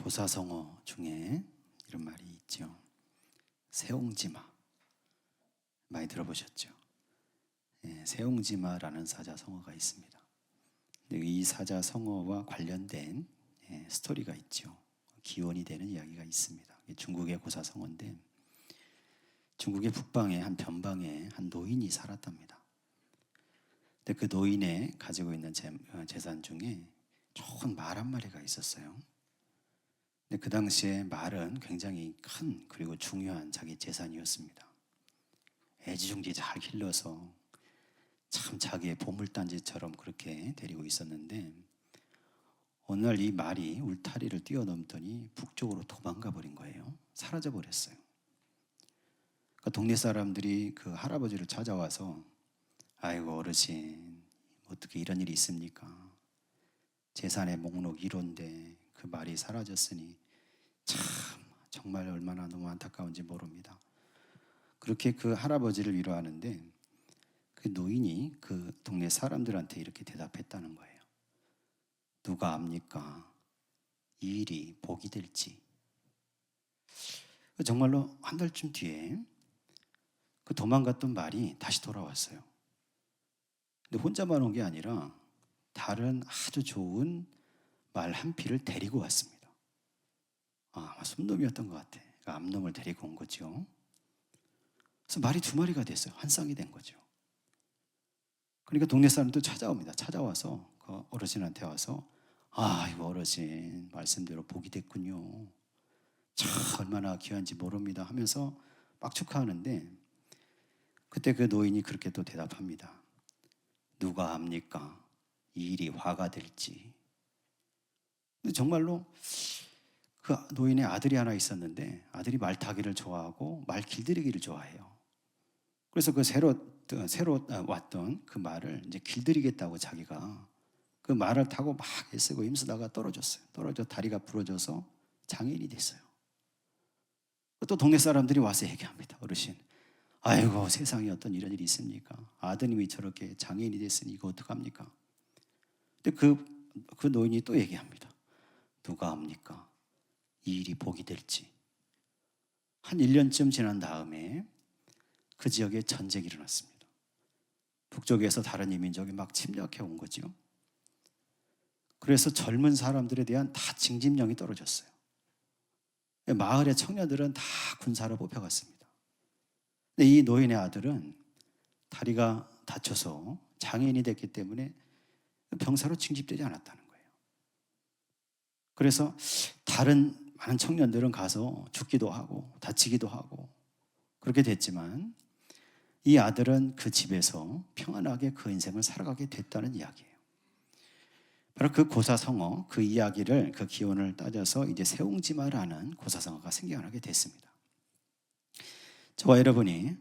고사성어 중에 이런 말이 있죠. 세옹지마. 많이 들어보셨죠? 세옹지마라는 사자성어가 있습니다. 이 사자성어와 관련된 스토리가 있죠. 기원이 되는 이야기가 있습니다. 중국의 고사성어인데 중국의 북방의 한 변방에 한 노인이 살았답니다. 근데 그 노인의 가지고 있는 재산 중에 좋은 말 한 마리가 있었어요. 근데 그 당시에 말은 굉장히 큰 그리고 중요한 자기 재산이었습니다. 애지중지 잘 길러서 참 자기의 보물단지처럼 그렇게 데리고 있었는데 어느 날 이 말이 울타리를 뛰어넘더니 북쪽으로 도망가 버린 거예요. 사라져 버렸어요. 그러니까 동네 사람들이 그 할아버지를 찾아와서 아이고 어르신 어떻게 이런 일이 있습니까? 재산의 목록 1호인데 그 말이 사라졌으니 참 정말 얼마나 너무 안타까운지 모릅니다. 그렇게 그 할아버지를 위로하는데 그 노인이 그 동네 사람들한테 이렇게 대답했다는 거예요. 누가 압니까? 이 일이 복이 될지. 정말로 한 달쯤 뒤에 그 도망갔던 말이 다시 돌아왔어요. 근데 혼자만 온 게 아니라 다른 아주 좋은 말 한 피를 데리고 왔습니다. 아마 순놈이었던 것 같아. 암놈을 데리고 온 거죠. 그래서 말이 2마리가 됐어요. 한 쌍이 된 거죠. 그러니까 동네 사람도 찾아옵니다. 찾아와서 그 어르신한테 와서 이거 어르신 말씀대로 복이 됐군요. 참 얼마나 귀한지 모릅니다 하면서 막 축하하는데 그때 그 노인이 그렇게 또 대답합니다. 누가 압니까? 이 일이 화가 될지. 근데 정말로 그 노인의 아들이 하나 있었는데 아들이 말 타기를 좋아하고 말 길들이기를 좋아해요. 그래서 그 새로 왔던 그 말을 이제 길들이겠다고 자기가 그 말을 타고 막 애쓰고 힘쓰다가 떨어져 다리가 부러져서 장애인이 됐어요. 또 동네 사람들이 와서 얘기합니다. 어르신, 아이고 세상에 어떤 이런 일이 있습니까? 아드님이 저렇게 장애인이 됐으니 이거 어떡합니까? 근데 그 노인이 또 얘기합니다. 누가 압니까? 이 일이 복이 될지. 한 1년쯤 지난 다음에 그 지역에 전쟁이 일어났습니다. 북쪽에서 다른 이민족이 막 침략해 온 거죠. 그래서 젊은 사람들에 대한 다 징집령이 떨어졌어요. 마을의 청년들은 다 군사로 뽑혀갔습니다. 근데 이 노인의 아들은 다리가 다쳐서 장애인이 됐기 때문에 병사로 징집되지 않았다는 거예요. 그래서 다른 많은 청년들은 가서 죽기도 하고 다치기도 하고 그렇게 됐지만 이 아들은 그 집에서 평안하게 그 인생을 살아가게 됐다는 이야기예요. 바로 그 고사성어, 그 이야기를 그 기원을 따져서 이제 세옹지마라는 고사성어가 생겨나게 됐습니다. 저와 여러분이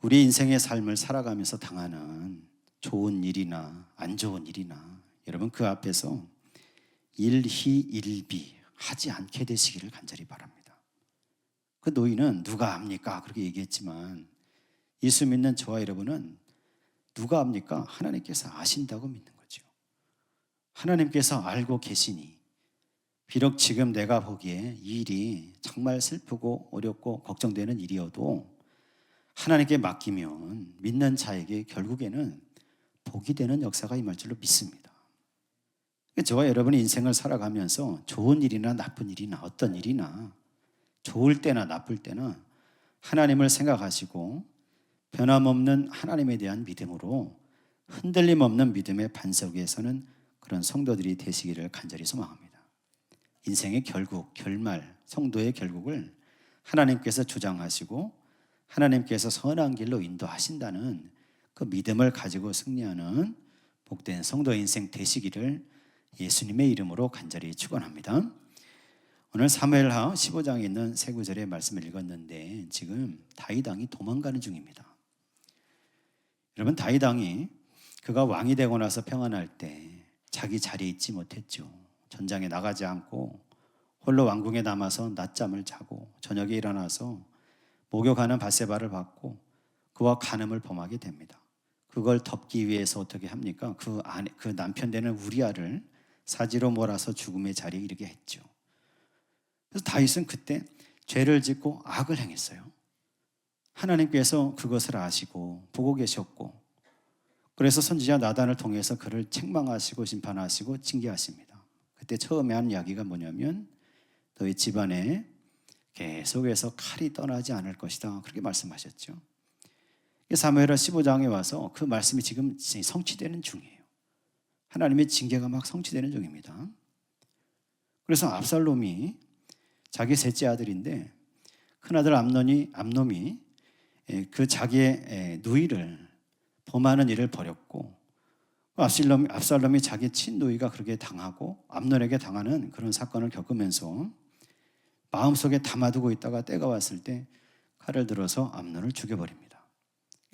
우리 인생의 삶을 살아가면서 당하는 좋은 일이나 안 좋은 일이나 여러분 그 앞에서 일희일비 하지 않게 되시기를 간절히 바랍니다. 그 노인은 누가 압니까? 그렇게 얘기했지만 예수 믿는 저와 여러분은 누가 압니까? 하나님께서 아신다고 믿는 거죠. 하나님께서 알고 계시니 비록 지금 내가 보기에 이 일이 정말 슬프고 어렵고 걱정되는 일이어도 하나님께 맡기면 믿는 자에게 결국에는 복이 되는 역사가 임할 줄로 믿습니다. 저와 여러분의 인생을 살아가면서 좋은 일이나 나쁜 일이나 어떤 일이나 좋을 때나 나쁠 때나 하나님을 생각하시고 변함없는 하나님에 대한 믿음으로 흔들림 없는 믿음의 반석 위에서는 그런 성도들이 되시기를 간절히 소망합니다. 인생의 결국, 결말, 성도의 결국을 하나님께서 주장하시고 하나님께서 선한 길로 인도하신다는 그 믿음을 가지고 승리하는 복된 성도의 인생 되시기를 예수님의 이름으로 간절히 축원합니다. 오늘 사무엘하 15장에 있는 세 구절의 말씀을 읽었는데 지금 다윗 왕이 도망가는 중입니다. 여러분 다윗 왕이 그가 왕이 되고 나서 평안할 때 자기 자리에 있지 못했죠. 전장에 나가지 않고 홀로 왕궁에 남아서 낮잠을 자고 저녁에 일어나서 목욕하는 밧세바를 받고 그와 간음을 범하게 됩니다. 그걸 덮기 위해서 어떻게 합니까? 그 남편 되는 우리아를 사지로 몰아서 죽음의 자리에 이르게 했죠. 그래서 다윗은 그때 죄를 짓고 악을 행했어요. 하나님께서 그것을 아시고 보고 계셨고, 그래서 선지자 나단을 통해서 그를 책망하시고 심판하시고 징계하십니다. 그때 처음에 한 이야기가 뭐냐면 너희 집안에 계속해서 칼이 떠나지 않을 것이다, 그렇게 말씀하셨죠. 사무엘하 15장에 와서 그 말씀이 지금 성취되는 중이에요. 하나님의 징계가 막 성취되는 중입니다. 그래서 압살롬이 자기 셋째 아들인데 큰아들 암놈이 그 자기의 누이를 범하는 일을 벌였고, 압살롬이 자기 친누이가 그렇게 당하고 암논에게 당하는 그런 사건을 겪으면서 마음속에 담아두고 있다가 때가 왔을 때 칼을 들어서 암논을 죽여버립니다.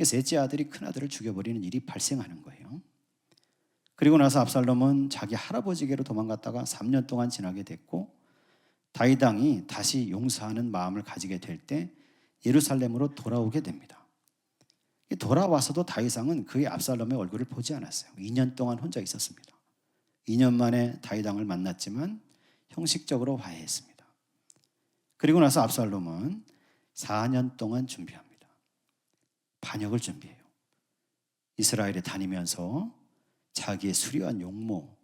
셋째 아들이 큰아들을 죽여버리는 일이 발생하는 거예요. 그리고 나서 압살롬은 자기 할아버지께로 도망갔다가 3년 동안 지나게 됐고, 다윗 왕이 다시 용서하는 마음을 가지게 될 때 예루살렘으로 돌아오게 됩니다. 돌아와서도 다윗 왕은 그의 압살롬의 얼굴을 보지 않았어요. 2년 동안 혼자 있었습니다. 2년 만에 다윗 왕을 만났지만 형식적으로 화해했습니다. 그리고 나서 압살롬은 4년 동안 준비합니다. 반역을 준비해요. 이스라엘에 다니면서 자기의 수려한 용모,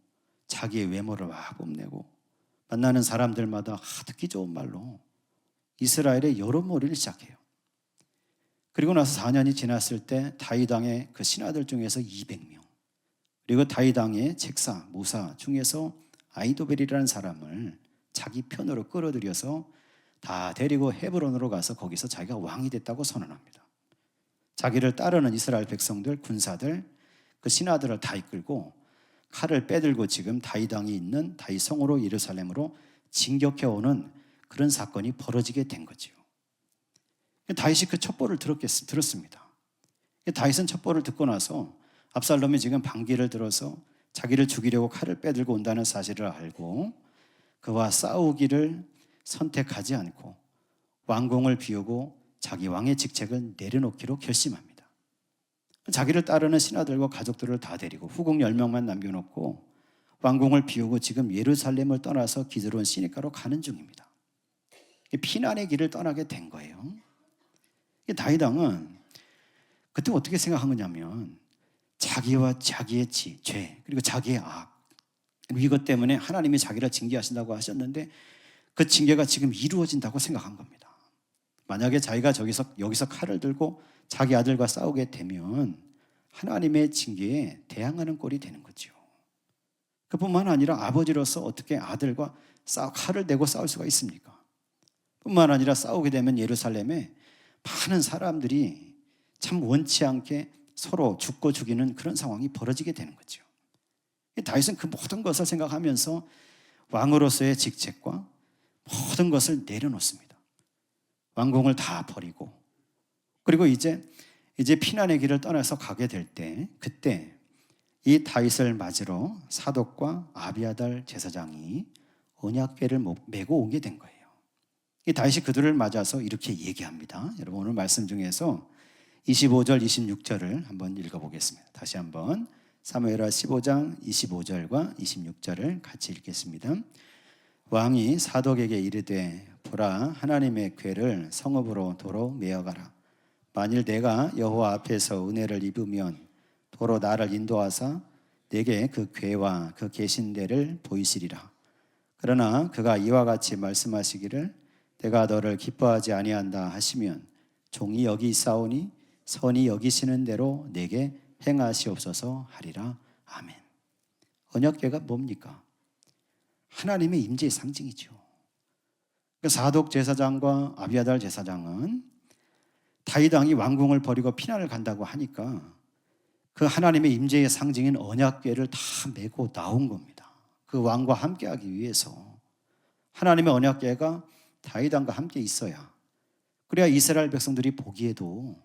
자기의 외모를 막 뽐내고 만나는 사람들마다 듣기 좋은 말로 이스라엘의 여론몰이를 시작해요. 그리고 나서 4년이 지났을 때 다윗 왕의 그 신하들 중에서 200명, 그리고 다윗 왕의 책사, 무사 중에서 아이도벨이라는 사람을 자기 편으로 끌어들여서 다 데리고 헤브론으로 가서 거기서 자기가 왕이 됐다고 선언합니다. 자기를 따르는 이스라엘 백성들, 군사들, 그 신하들을 다 이끌고 칼을 빼들고 지금 다윗 왕이 있는 다윗 성으로 예루살렘으로 진격해 오는 그런 사건이 벌어지게 된 거지요. 다윗이 그 첩보를 들었습니다. 다윗은 첩보를 듣고 나서 압살롬이 지금 반기를 들어서 자기를 죽이려고 칼을 빼들고 온다는 사실을 알고 그와 싸우기를 선택하지 않고 왕궁을 비우고 자기 왕의 직책을 내려놓기로 결심합니다. 자기를 따르는 신하들과 가족들을 다 데리고 후궁 10명만 남겨놓고 왕궁을 비우고 지금 예루살렘을 떠나서 기드론 시내가로 가는 중입니다. 피난의 길을 떠나게 된 거예요. 다윗 왕은 그때 어떻게 생각한 거냐면 자기와 자기의 죄, 그리고 자기의 악, 이것 때문에 하나님이 자기를 징계하신다고 하셨는데 그 징계가 지금 이루어진다고 생각한 겁니다. 만약에 자기가 여기서 칼을 들고 자기 아들과 싸우게 되면 하나님의 징계에 대항하는 꼴이 되는 거죠. 그뿐만 아니라 아버지로서 어떻게 아들과 칼을 대고 싸울 수가 있습니까? 뿐만 아니라 싸우게 되면 예루살렘에 많은 사람들이 참 원치 않게 서로 죽고 죽이는 그런 상황이 벌어지게 되는 거죠. 다윗은 그 모든 것을 생각하면서 왕으로서의 직책과 모든 것을 내려놓습니다. 왕궁을 다 버리고, 그리고 이제 피난의 길을 떠나서 가게 될 때, 그때 이 다윗을 맞으러 사독과 아비아달 제사장이 언약궤를 메고 오게 된 거예요. 이 다윗이 그들을 맞아서 이렇게 얘기합니다. 여러분 오늘 말씀 중에서 25절, 26절을 한번 읽어보겠습니다. 다시 한번 사무엘하 15장 25절과 26절을 같이 읽겠습니다. 왕이 사독에게 이르되 보라, 하나님의 궤를 성읍으로 도로 메어가라. 만일 내가 여호와 앞에서 은혜를 입으면 도로 나를 인도하사 내게 그 궤와 그 계신 데를 보이시리라. 그러나 그가 이와 같이 말씀하시기를 내가 너를 기뻐하지 아니한다 하시면 종이 여기 있사오니 선이 여기시는 대로 내게 행하시옵소서 하리라. 아멘. 언약궤가 뭡니까? 하나님의 임재의 상징이죠. 사독 제사장과 아비아달 제사장은 다윗 왕이 왕궁을 버리고 피난을 간다고 하니까 그 하나님의 임재의 상징인 언약궤를 다 메고 나온 겁니다. 그 왕과 함께하기 위해서 하나님의 언약궤가 다윗 왕과 함께 있어야, 그래야 이스라엘 백성들이 보기에도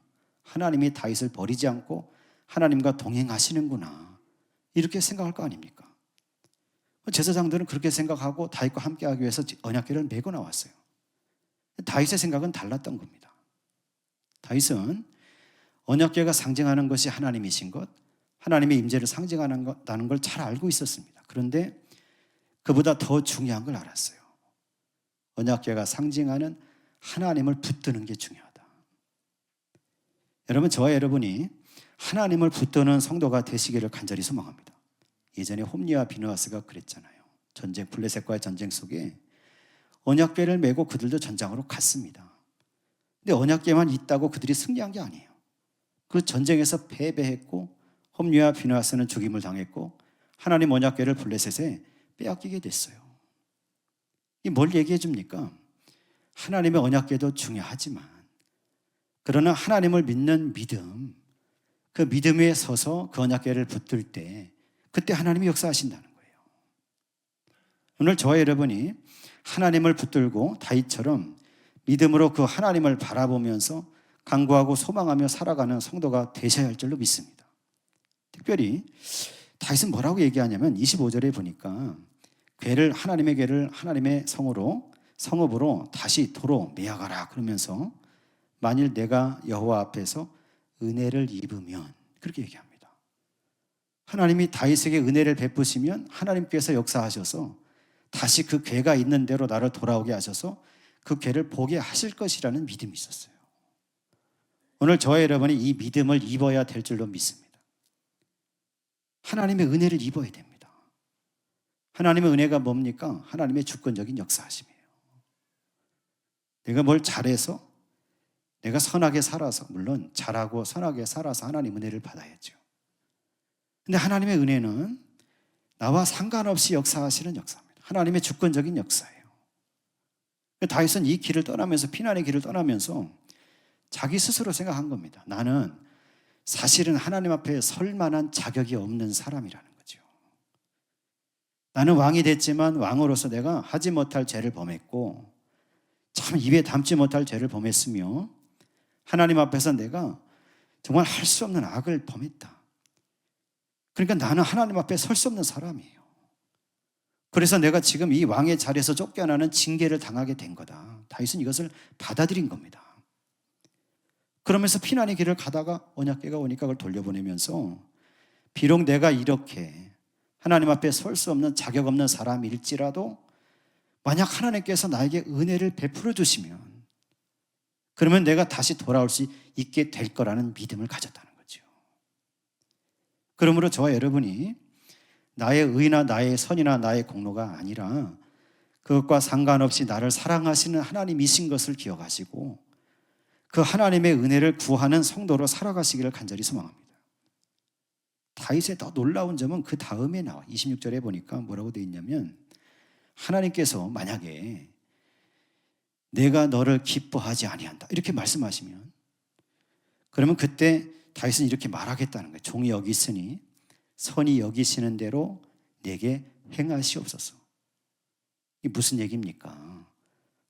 하나님이 다윗을 버리지 않고 하나님과 동행하시는구나, 이렇게 생각할 거 아닙니까? 제사장들은 그렇게 생각하고 다윗과 함께하기 위해서 언약궤를 메고 나왔어요. 다윗의 생각은 달랐던 겁니다. 다윗은 언약궤가 상징하는 것이 하나님이신 것, 하나님의 임재를 상징하는 걸 잘 알고 있었습니다. 그런데 그보다 더 중요한 걸 알았어요. 언약궤가 상징하는 하나님을 붙드는 게 중요하다. 여러분, 저와 여러분이 하나님을 붙드는 성도가 되시기를 간절히 소망합니다. 예전에 홈리와 비느하스가 그랬잖아요. 전쟁, 블레셋과의 전쟁 속에 언약궤를 메고 그들도 전장으로 갔습니다. 근데 언약궤만 있다고 그들이 승리한 게 아니에요. 그 전쟁에서 패배했고 홈리와 비느하스는 죽임을 당했고 하나님 언약궤를 블레셋에 빼앗기게 됐어요. 이 뭘 얘기해 줍니까? 하나님의 언약궤도 중요하지만 그러나 하나님을 믿는 믿음, 그 믿음 위에 서서 그 언약궤를 붙들 때 그때 하나님이 역사하신다는 거예요. 오늘 저와 여러분이 하나님을 붙들고 다윗처럼 믿음으로 그 하나님을 바라보면서 간구하고 소망하며 살아가는 성도가 되셔야 할 줄로 믿습니다. 특별히 다윗은 뭐라고 얘기하냐면 25절에 보니까 하나님의 궤를 하나님의 성읍으로 다시 도로 메어가라 그러면서 만일 내가 여호와 앞에서 은혜를 입으면 그렇게 얘기합니다. 하나님이 다윗에게 은혜를 베푸시면 하나님께서 역사하셔서 다시 그 궤가 있는 대로 나를 돌아오게 하셔서 그 궤를 보게 하실 것이라는 믿음이 있었어요. 오늘 저와 여러분이 이 믿음을 입어야 될 줄로 믿습니다. 하나님의 은혜를 입어야 됩니다. 하나님의 은혜가 뭡니까? 하나님의 주권적인 역사하심이에요. 내가 뭘 잘해서, 내가 선하게 살아서, 물론 잘하고 선하게 살아서 하나님 은혜를 받아야죠. 근데 하나님의 은혜는 나와 상관없이 역사하시는 역사입니다. 하나님의 주권적인 역사예요. 다윗은 이 길을 떠나면서, 피난의 길을 떠나면서 자기 스스로 생각한 겁니다. 나는 사실은 하나님 앞에 설 만한 자격이 없는 사람이라는 거죠. 나는 왕이 됐지만 왕으로서 내가 하지 못할 죄를 범했고 참 입에 담지 못할 죄를 범했으며 하나님 앞에서 내가 정말 할 수 없는 악을 범했다. 그러니까 나는 하나님 앞에 설 수 없는 사람이에요. 그래서 내가 지금 이 왕의 자리에서 쫓겨나는 징계를 당하게 된 거다. 다윗은 이것을 받아들인 겁니다. 그러면서 피난의 길을 가다가 언약궤가 오니까 그걸 돌려보내면서 비록 내가 이렇게 하나님 앞에 설 수 없는 자격 없는 사람일지라도 만약 하나님께서 나에게 은혜를 베풀어 주시면 그러면 내가 다시 돌아올 수 있게 될 거라는 믿음을 가졌다는 거죠. 그러므로 저와 여러분이 나의 의나 나의 선이나 나의 공로가 아니라 그것과 상관없이 나를 사랑하시는 하나님이신 것을 기억하시고 그 하나님의 은혜를 구하는 성도로 살아가시기를 간절히 소망합니다. 다윗의 더 놀라운 점은 그 다음에 나와 26절에 보니까 뭐라고 되어 있냐면 하나님께서 만약에 내가 너를 기뻐하지 아니한다 이렇게 말씀하시면 그러면 그때 다윗은 이렇게 말하겠다는 거예요. 종이 여기 있으니 선이 여기시는 대로 내게 행하시옵소서. 이게 무슨 얘기입니까?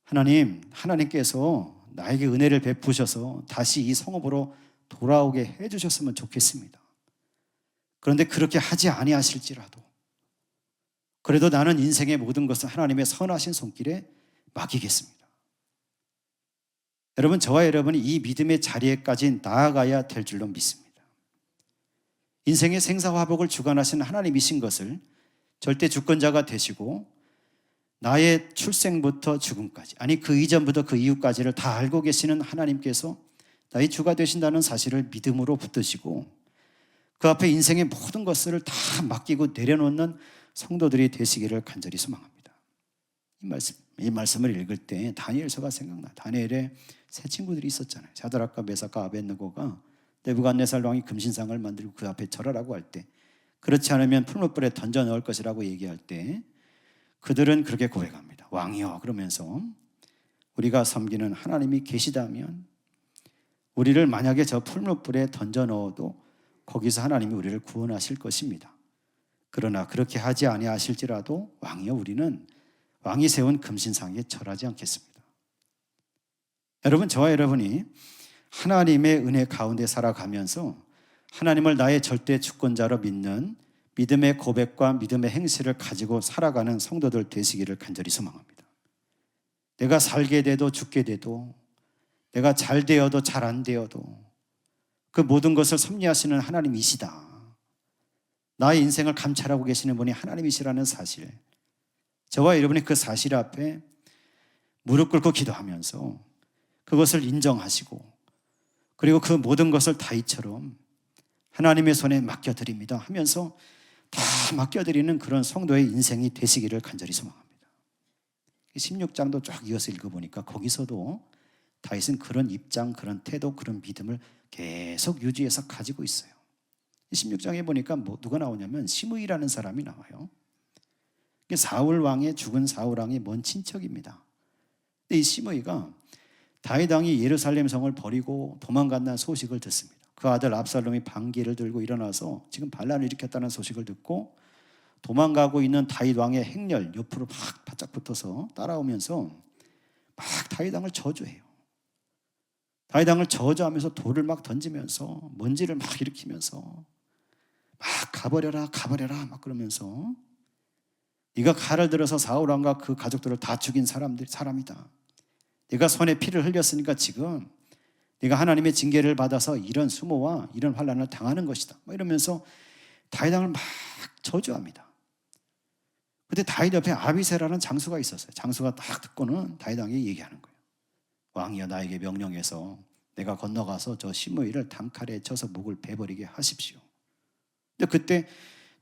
하나님께서 나에게 은혜를 베푸셔서 다시 이 성읍으로 돌아오게 해주셨으면 좋겠습니다. 그런데 그렇게 하지 아니하실지라도 그래도 나는 인생의 모든 것을 하나님의 선하신 손길에 맡기겠습니다. 여러분, 저와 여러분이 이 믿음의 자리에까지 나아가야 될 줄로 믿습니다. 인생의 생사화복을 주관하시는 하나님이신 것을 절대 주권자가 되시고 나의 출생부터 죽음까지, 아니 그 이전부터 그 이후까지를 다 알고 계시는 하나님께서 나의 주가 되신다는 사실을 믿음으로 붙드시고 그 앞에 인생의 모든 것을 다 맡기고 내려놓는 성도들이 되시기를 간절히 소망합니다. 이 말씀을 읽을 때 다니엘서가 생각나. 다니엘의 세 친구들이 있었잖아요. 사드락과 메삭과 아벳느고가 느부갓네살 왕이 금신상을 만들고 그 앞에 절하라고 할 때 그렇지 않으면 풀무불에 던져 넣을 것이라고 얘기할 때 그들은 그렇게 고백합니다. 왕이여, 그러면서 우리가 섬기는 하나님이 계시다면 우리를 만약에 저 풀무불에 던져 넣어도 거기서 하나님이 우리를 구원하실 것입니다. 그러나 그렇게 하지 아니하실지라도 왕이여, 우리는 왕이 세운 금신상에 절하지 않겠습니다. 여러분, 저와 여러분이 하나님의 은혜 가운데 살아가면서 하나님을 나의 절대 주권자로 믿는 믿음의 고백과 믿음의 행실을 가지고 살아가는 성도들 되시기를 간절히 소망합니다. 내가 살게 돼도 죽게 돼도 내가 잘 되어도 잘 안 되어도 그 모든 것을 섭리하시는 하나님이시다. 나의 인생을 감찰하고 계시는 분이 하나님이시라는 사실, 저와 여러분이 그 사실 앞에 무릎 꿇고 기도하면서 그것을 인정하시고 그리고 그 모든 것을 다윗처럼 하나님의 손에 맡겨드립니다 하면서 다 맡겨드리는 그런 성도의 인생이 되시기를 간절히 소망합니다. 16장도 쭉 이어서 읽어보니까 거기서도 다윗은 그런 입장, 그런 태도, 그런 믿음을 계속 유지해서 가지고 있어요. 16장에 보니까 누가 나오냐면 시므이라는 사람이 나와요. 사울 왕의 죽은 사울 왕의 먼 친척입니다. 이 시므이가 다윗 왕이 예루살렘 성을 버리고 도망간다는 소식을 듣습니다. 그 아들 압살롬이 반기를 들고 일어나서 지금 반란을 일으켰다는 소식을 듣고 도망가고 있는 다윗 왕의 행렬 옆으로 막 바짝 붙어서 따라오면서 막 다윗 왕을 저주해요. 다윗 왕을 저주하면서 돌을 막 던지면서 먼지를 막 일으키면서 막 가버려라 가버려라 막 그러면서 네가 칼을 들어서 사울 왕과 그 가족들을 다 죽인 사람이다. 네가 손에 피를 흘렸으니까 지금 네가 하나님의 징계를 받아서 이런 수모와 이런 환난을 당하는 것이다. 막 이러면서 다윗 왕을 막 저주합니다. 근데 다윗 옆에 아비새라는 장수가 있었어요. 장수가 딱 듣고는 다윗 왕에게 얘기하는 거예요. 왕이여 나에게 명령해서 내가 건너가서 저 시므이를 단칼에 쳐서 목을 베버리게 하십시오. 근데 그때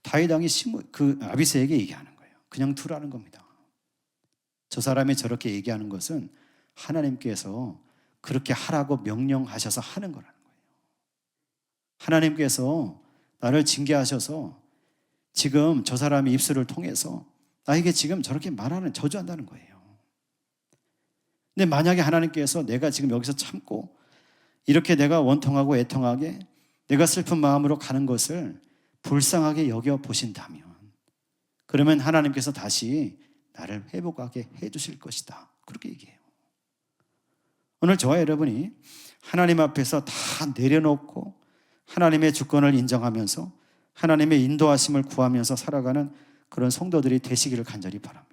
다윗 왕이 그 아비새에게 얘기하는 거예요. 그냥 두라는 겁니다. 저 사람이 저렇게 얘기하는 것은 하나님께서 그렇게 하라고 명령하셔서 하는 거라는 거예요. 하나님께서 나를 징계하셔서 지금 저 사람의 입술을 통해서 나에게 지금 저렇게 말하는, 저주한다는 거예요. 근데 만약에 하나님께서 내가 지금 여기서 참고 이렇게 내가 원통하고 애통하게 내가 슬픈 마음으로 가는 것을 불쌍하게 여겨보신다면 그러면 하나님께서 다시 나를 회복하게 해주실 것이다. 그렇게 얘기해요. 오늘 저와 여러분이 하나님 앞에서 다 내려놓고 하나님의 주권을 인정하면서 하나님의 인도하심을 구하면서 살아가는 그런 성도들이 되시기를 간절히 바랍니다.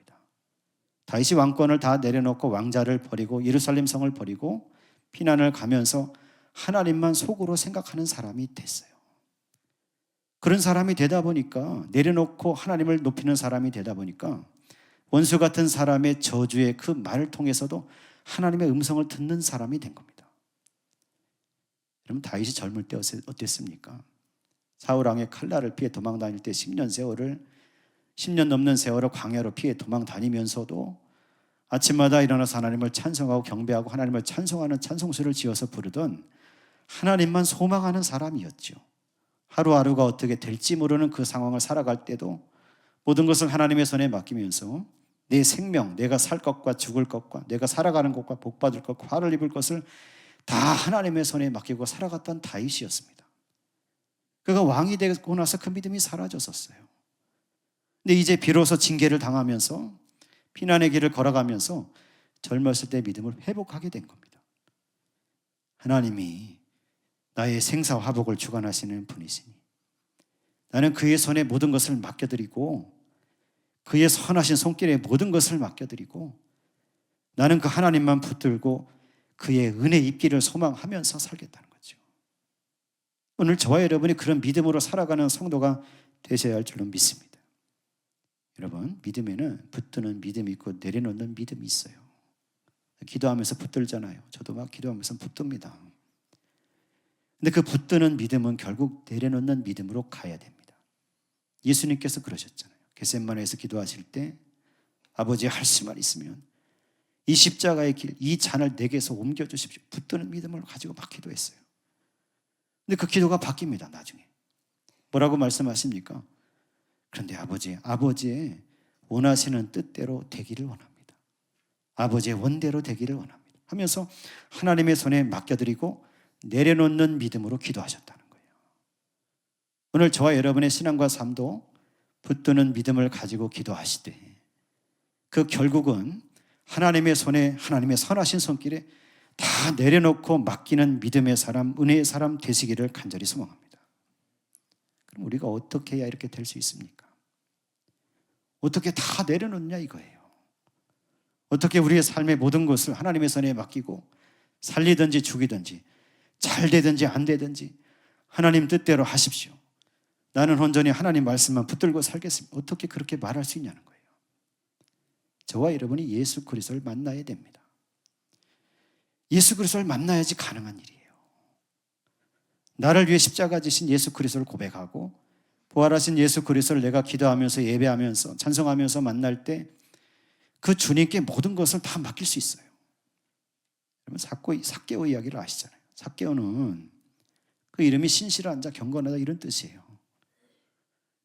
다윗이 왕권을 다 내려놓고 왕자를 버리고 예루살렘 성을 버리고 피난을 가면서 하나님만 속으로 생각하는 사람이 됐어요. 그런 사람이 되다 보니까 내려놓고 하나님을 높이는 사람이 되다 보니까 원수 같은 사람의 저주의 그 말을 통해서도 하나님의 음성을 듣는 사람이 된 겁니다. 여러분 다윗이 젊을 때 어땠습니까? 사울 왕의 칼날을 피해 도망 다닐 때 10년 넘는 세월을 광야로 피해 도망 다니면서도 아침마다 일어나서 하나님을 찬송하고 경배하고 하나님을 찬송하는 찬송수를 지어서 부르던 하나님만 소망하는 사람이었죠. 하루하루가 어떻게 될지 모르는 그 상황을 살아갈 때도 모든 것을 하나님의 손에 맡기면서 내 생명, 내가 살 것과 죽을 것과 내가 살아가는 것과 복받을 것과 화를 입을 것을 다 하나님의 손에 맡기고 살아갔던 다윗이었습니다. 그가 왕이 되고 나서 그 믿음이 사라졌었어요. 근데 이제 비로소 징계를 당하면서 피난의 길을 걸어가면서 젊었을 때 믿음을 회복하게 된 겁니다. 하나님이 나의 생사화복을 주관하시는 분이시니 나는 그의 손에 모든 것을 맡겨드리고 그의 선하신 손길에 모든 것을 맡겨드리고 나는 그 하나님만 붙들고 그의 은혜 입기를 소망하면서 살겠다는 거죠. 오늘 저와 여러분이 그런 믿음으로 살아가는 성도가 되셔야 할 줄로 믿습니다. 여러분 믿음에는 붙드는 믿음이 있고 내려놓는 믿음이 있어요. 기도하면서 붙들잖아요. 저도 막 기도하면서 붙듭니다. 근데 그 붙드는 믿음은 결국 내려놓는 믿음으로 가야 됩니다. 예수님께서 그러셨잖아요. 겟세마네에서 기도하실 때 아버지 할 수만 있으면 이 십자가의 길, 이 잔을 내게서 옮겨주십시오. 붙드는 믿음을 가지고 막 기도했어요. 근데 그 기도가 바뀝니다. 나중에 뭐라고 말씀하십니까? 그런데 아버지의 원하시는 뜻대로 되기를 원합니다. 아버지의 원대로 되기를 원합니다 하면서 하나님의 손에 맡겨드리고 내려놓는 믿음으로 기도하셨다는 거예요. 오늘 저와 여러분의 신앙과 삶도 붙드는 믿음을 가지고 기도하시되 그 결국은 하나님의 손에 하나님의 선하신 손길에 다 내려놓고 맡기는 믿음의 사람, 은혜의 사람 되시기를 간절히 소망합니다. 그럼 우리가 어떻게 해야 이렇게 될 수 있습니까? 어떻게 다 내려놓냐 이거예요. 어떻게 우리의 삶의 모든 것을 하나님의 손에 맡기고 살리든지 죽이든지 잘 되든지 안 되든지 하나님 뜻대로 하십시오. 나는 온전히 하나님 말씀만 붙들고 살겠습니다. 어떻게 그렇게 말할 수 있냐는 거예요. 저와 여러분이 예수 그리스도를 만나야 됩니다. 예수 그리스도를 만나야지 가능한 일이에요. 나를 위해 십자가 지신 예수 그리스도를 고백하고 부활하신 예수 그리스도를 내가 기도하면서 예배하면서 찬송하면서 만날 때 그 주님께 모든 것을 다 맡길 수 있어요. 여러분 삭개오 이야기를 아시잖아요. 삭개오는 그 이름이 신실한 자, 경건하다 이런 뜻이에요.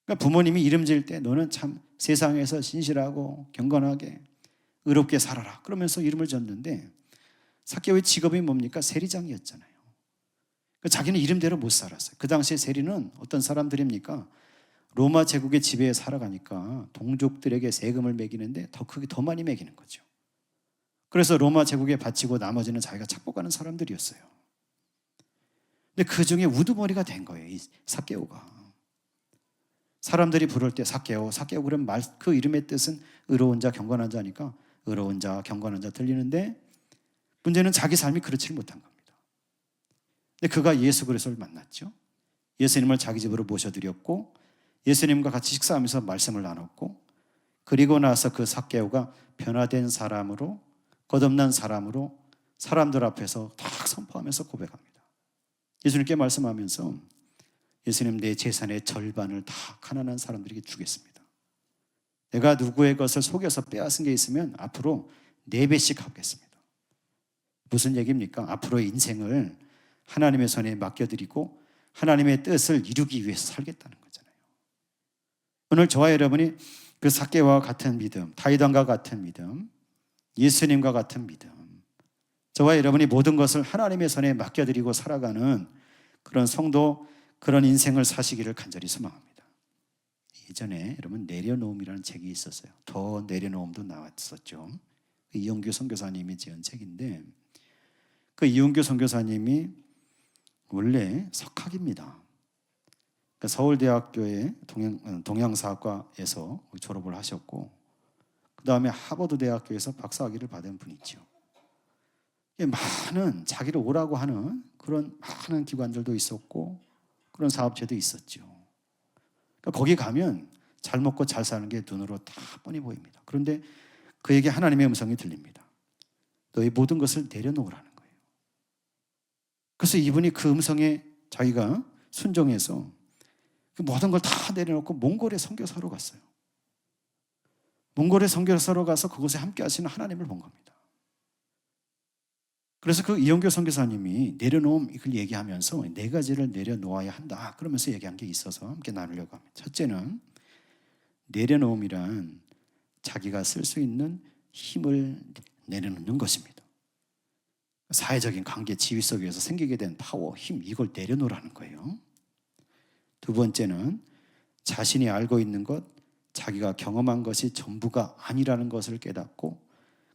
그러니까 부모님이 이름 지을 때 너는 참 세상에서 신실하고 경건하게 의롭게 살아라 그러면서 이름을 졌는데 삭개오의 직업이 뭡니까? 세리장이었잖아요. 그러니까 자기는 이름대로 못 살았어요. 그 당시에 세리는 어떤 사람들입니까? 로마 제국의 지배에 살아가니까 동족들에게 세금을 매기는데 더 크게 더 많이 매기는 거죠. 그래서 로마 제국에 바치고 나머지는 자기가 착복하는 사람들이었어요. 근데 그 중에 우두머리가 된 거예요, 이 삭개오가. 사람들이 부를 때 삭개오, 삭개오 그러면 그 이름의 뜻은 의로운 자, 경건한 자니까 의로운 자, 경건한 자 들리는데 문제는 자기 삶이 그렇지 못한 겁니다. 근데 그가 예수 그리스도를 만났죠. 예수님을 자기 집으로 모셔드렸고 예수님과 같이 식사하면서 말씀을 나눴고 그리고 나서 그 삭개오가 변화된 사람으로 거듭난 사람으로 사람들 앞에서 딱 선포하면서 고백합니다. 예수님께 말씀하면서 예수님 내 재산의 절반을 다 가난한 사람들에게 주겠습니다. 내가 누구의 것을 속여서 빼앗은 게 있으면 앞으로 4배씩 갚겠습니다. 무슨 얘기입니까? 앞으로의 인생을 하나님의 손에 맡겨드리고 하나님의 뜻을 이루기 위해서 살겠다는 거잖아요. 오늘 저와 여러분이 그 삭개와 같은 믿음, 다윗왕과 같은 믿음, 예수님과 같은 믿음, 저와 여러분이 모든 것을 하나님의 손에 맡겨드리고 살아가는 그런 성도, 그런 인생을 사시기를 간절히 소망합니다. 예전에 여러분 내려놓음이라는 책이 있었어요. 더 내려놓음도 나왔었죠. 이용규 선교사님이 지은 책인데 그 이용규 선교사님이 원래 석학입니다. 서울대학교의 동양사학과에서 졸업을 하셨고 그 다음에 하버드 대학교에서 박사학위를 받은 분이죠. 많은 자기를 오라고 하는 그런 많은 기관들도 있었고 그런 사업체도 있었죠. 그러니까 거기 가면 잘 먹고 잘 사는 게 눈으로 다 뻔히 보입니다. 그런데 그에게 하나님의 음성이 들립니다. 너희 모든 것을 내려놓으라는 거예요. 그래서 이분이 그 음성에 자기가 순종해서 그 모든 걸 다 내려놓고 몽골에 선교사로 갔어요. 몽골에 선교사로 가서 그곳에 함께 하시는 하나님을 본 겁니다. 그래서 그 이용규 선교사님이 내려놓음 이걸 얘기하면서 4가지를 내려놓아야 한다 그러면서 얘기한 게 있어서 함께 나누려고 합니다. 첫째는 내려놓음이란 자기가 쓸 수 있는 힘을 내려놓는 것입니다. 사회적인 관계, 지위 속에서 생기게 된 파워, 힘 이걸 내려놓으라는 거예요. 두 번째는 자신이 알고 있는 것, 자기가 경험한 것이 전부가 아니라는 것을 깨닫고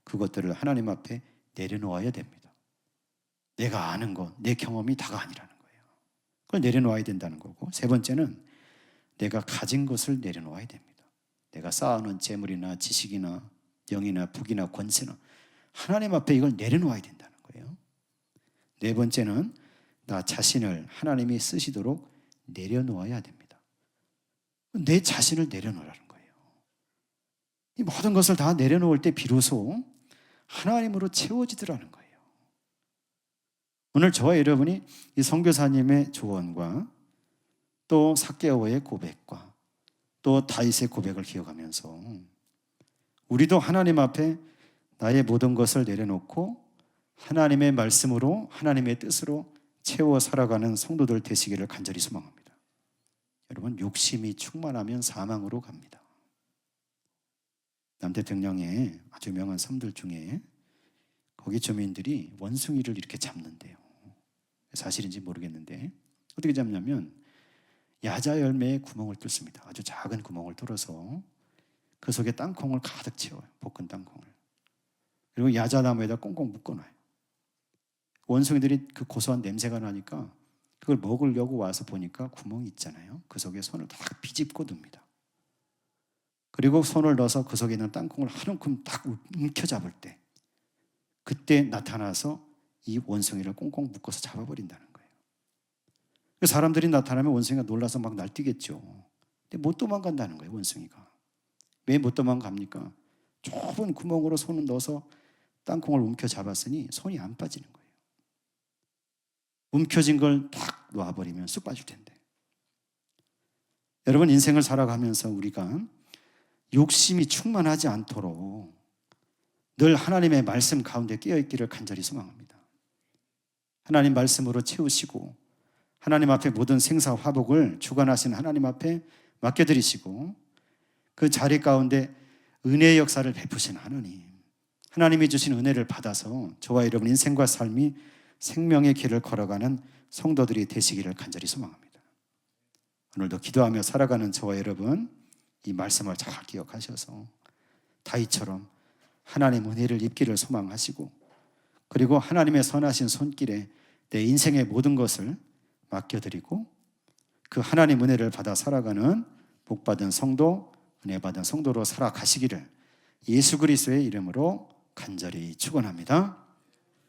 그것들을 하나님 앞에 내려놓아야 됩니다. 내가 아는 것, 내 경험이 다가 아니라는 거예요. 그걸 내려놓아야 된다는 거고 세 번째는 내가 가진 것을 내려놓아야 됩니다. 내가 쌓아놓은 재물이나 지식이나 영이나 북이나 권세나 하나님 앞에 이걸 내려놓아야 된다는 거예요. 네 번째는 나 자신을 하나님이 쓰시도록 내려놓아야 됩니다. 내 자신을 내려놓으라는 거예요. 이 모든 것을 다 내려놓을 때 비로소 하나님으로 채워지더라는 거예요. 오늘 저와 여러분이 이 선교사님의 조언과 또 삭개오의 고백과 또 다윗의 고백을 기억하면서 우리도 하나님 앞에 나의 모든 것을 내려놓고 하나님의 말씀으로 하나님의 뜻으로 채워 살아가는 성도들 되시기를 간절히 소망합니다. 여러분 욕심이 충만하면 사망으로 갑니다. 남태평양의 아주 유명한 섬들 중에 거기 주민들이 원숭이를 이렇게 잡는데요. 사실인지 모르겠는데 어떻게 잡냐면 야자 열매에 구멍을 뚫습니다. 아주 작은 구멍을 뚫어서 그 속에 땅콩을 가득 채워요. 볶은 땅콩을. 그리고 야자나무에다 꽁꽁 묶어놔요. 원숭이들이 그 고소한 냄새가 나니까 그걸 먹으려고 와서 보니까 구멍이 있잖아요. 그 속에 손을 딱 비집고 둡니다. 그리고 손을 넣어서 그 속에 있는 땅콩을 한 움큼 딱 움켜잡을 때 그때 나타나서 이 원숭이를 꽁꽁 묶어서 잡아버린다는 거예요. 사람들이 나타나면 원숭이가 놀라서 막 날뛰겠죠. 근데 못 도망간다는 거예요, 원숭이가. 왜 못 도망갑니까? 좁은 구멍으로 손을 넣어서 땅콩을 움켜잡았으니 손이 안 빠지는 거예요. 움켜진 걸 탁 놔버리면 쑥 빠질 텐데. 여러분, 인생을 살아가면서 우리가 욕심이 충만하지 않도록 늘 하나님의 말씀 가운데 깨어있기를 간절히 소망합니다. 하나님 말씀으로 채우시고 하나님 앞에 모든 생사화복을 주관하신 하나님 앞에 맡겨드리시고 그 자리 가운데 은혜의 역사를 베푸신 하나님이 주신 은혜를 받아서 저와 여러분 인생과 삶이 생명의 길을 걸어가는 성도들이 되시기를 간절히 소망합니다. 오늘도 기도하며 살아가는 저와 여러분, 이 말씀을 잘 기억하셔서 다윗처럼 하나님의 은혜를 입기를 소망하시고, 그리고 하나님의 선하신 손길에 내 인생의 모든 것을 맡겨드리고 그 하나님 은혜를 받아 살아가는 복받은 성도, 은혜받은 성도로 살아가시기를 예수 그리스도의 이름으로 간절히 축원합니다.